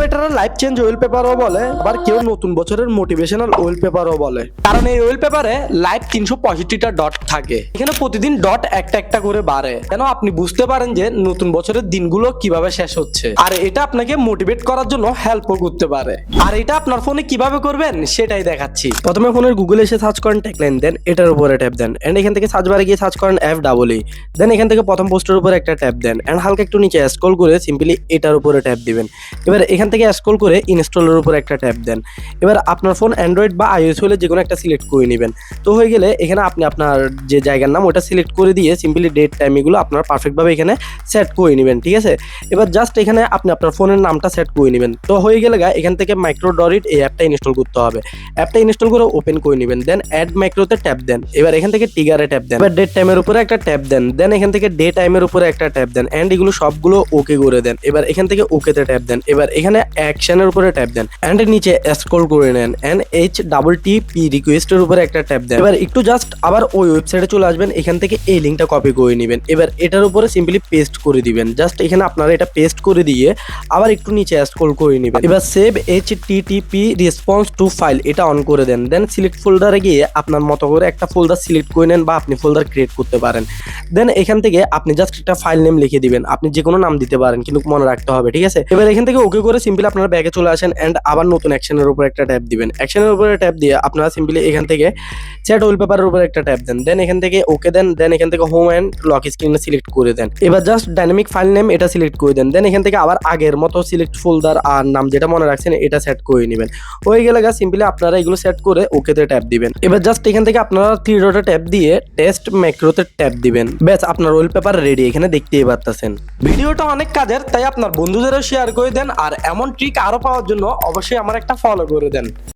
এটার life change ওয়ালপেপারও বলে, আবার কেউ নতুন বছরের মোটিভেশনাল ওয়ালপেপারও বলে। কারণ এই ওয়ালপেপারে লাইভ 365টা ডট থাকে। এখানে প্রতিদিন ডট একটা একটা করে বাড়ে, কেন আপনি বুঝতে পারেন যে নতুন বছরের দিনগুলো কিভাবে শেষ হচ্ছে। আর এটা আপনাকে মোটিভেট করার জন্য হেল্পও করতে পারে। আর এটা আপনার ফোনে কিভাবে করবেন সেটাই দেখাচ্ছি। প্রথমে ফোনের গুগলে এসে সার্চ করেন টেকলাইন, দেন এটার উপরে ট্যাপ দেন, এন্ড এখান থেকে সার্চ বারে গিয়ে সার্চ করেন FEE, দেন এখান থেকে প্রথম পোস্টের উপরে একটা ট্যাপ দেন, এন্ড হালকা একটু নিচে স্ক্রল করে সিম্পলি এটার উপরে ট্যাপ দিবেন। এবার এখান থেকে স্ক্রল করে ইনস্টলের উপরে একটা ট্যাপ দেন। এবার আপনার ফোন অ্যান্ড্রয়েড বা iOS হলে যে কোনো একটা সিলেক্ট করে নেবেন। তো হয়ে গেলে এখানে আপনি আপনার যে জায়গার নাম ওটা সিলেক্ট করে দিয়ে সিম্পলি ডেট টাইম এগুলো আপনার পারফেক্টভাবে এখানে সেট করে নেবেন, ঠিক আছে। এবার জাস্ট এখানে আপনি আপনার ফোনের নামটা সেট করে নেবেন। তো হয়ে গেলে এখান থেকে মাইক্রোডরিট এই অ্যাপটা ইনস্টল করতে হবে। অ্যাপটা ইনস্টল করে ওপেন করে নেবেন, দেন অ্যাড মাইক্রোতে ট্যাপ দেন। এবার এখান থেকে ট্রিগারে ট্যাপ দেন, এবার ডেট টাইমের উপরে একটা ট্যাপ দেন, দেন এখান থেকে ডে টাইমের উপরে একটা ট্যাপ দেন, এন্ড এগুলো সবগুলো ওকে করে দেন। এবার এখান থেকে ওকেতে ট্যাপ দেন, এবার এখানে অ্যাকশনের উপরে ট্যাপ দেন, এন্ড নিচে স্ক্রল করে নেন, এন্ড HTTP রিকোয়েস্টের উপরে একটা ট্যাপ দেন। এবার একটু জাস্ট আবার ওই ওয়েবসাইটে চলে আসবেন, এখান থেকে এই লিঙ্কটা কপি করে নেবেন। এবার এটার উপরে সিম্পলি পেস্ট করে দিবেন। জাস্ট এখানে আপনারা এটা পেস্ট করে দিয়ে আবার একটু নিচে স্ক্রল করে নেবেন। এবার save HTTP response to file এটা অন করে দেন, দেন সিলেক্ট ফোল্ডারে গিয়ে আপনার মতো করে একটা ফোল্ডার সিলেক্ট করে নেন বা আপনি ফোল্ডার ক্রিয়েট করতে পারেন। দেন এখান থেকে আপনি জাস্ট একটা ফাইল নেম লিখে দিবেন, আপনি যে কোনো নাম দিতে পারেন কিন্তু মনে রাখতে হবে, ঠিক আছে। এবার এখান থেকে ওকে করে সিম্পলি আপনারা ব্যাগে চলে আসেন, এন্ড আবার নতুন অ্যাকশনের উপর একটা ট্যাপ দিবেন। অ্যাকশনের উপরে ট্যাপ দিয়ে আপনারা সিম্পলি এখান থেকে সেট ওয়ালপেপারের উপর একটা ট্যাপ দেন, দেন এখান থেকে ওকে দেন, দেন এখান থেকে হোম এন্ড লক স্ক্রিনে সিলেক্ট করে দেন। এবার জাস্ট ডাইনামিক ফাইল নেম এটা সিলেক্ট করে দেন, দেন এখান থেকে আবার আগের মতো সিলেক্ট ফোল্ডার আর নাম যেটা মনে রাখছেন এটা সেট করে নেবেন। হয়ে গেলে সিম্পলি আপনারা এগুলো সেট করে ওকেতে ট্যাপ দিবেন। এবার জাস্ট এখান থেকে আপনারা থ্রি ডটে ট্যাপ দিয়ে টেস্ট ম্যাক্রোতে ট্যাপ দিবেন। ব্যাস আপনার ওয়ালপেপার রেডি, এখানে দেখতেই পারতেছেন। ভিডিওটা অনেক কাজের, তাই আপনার বন্ধুদেরও শেয়ার করে দেন। আর এমন ট্রিক আরো পাওয়ার জন্য অবশ্যই আমার একটা ফলো করে দেন।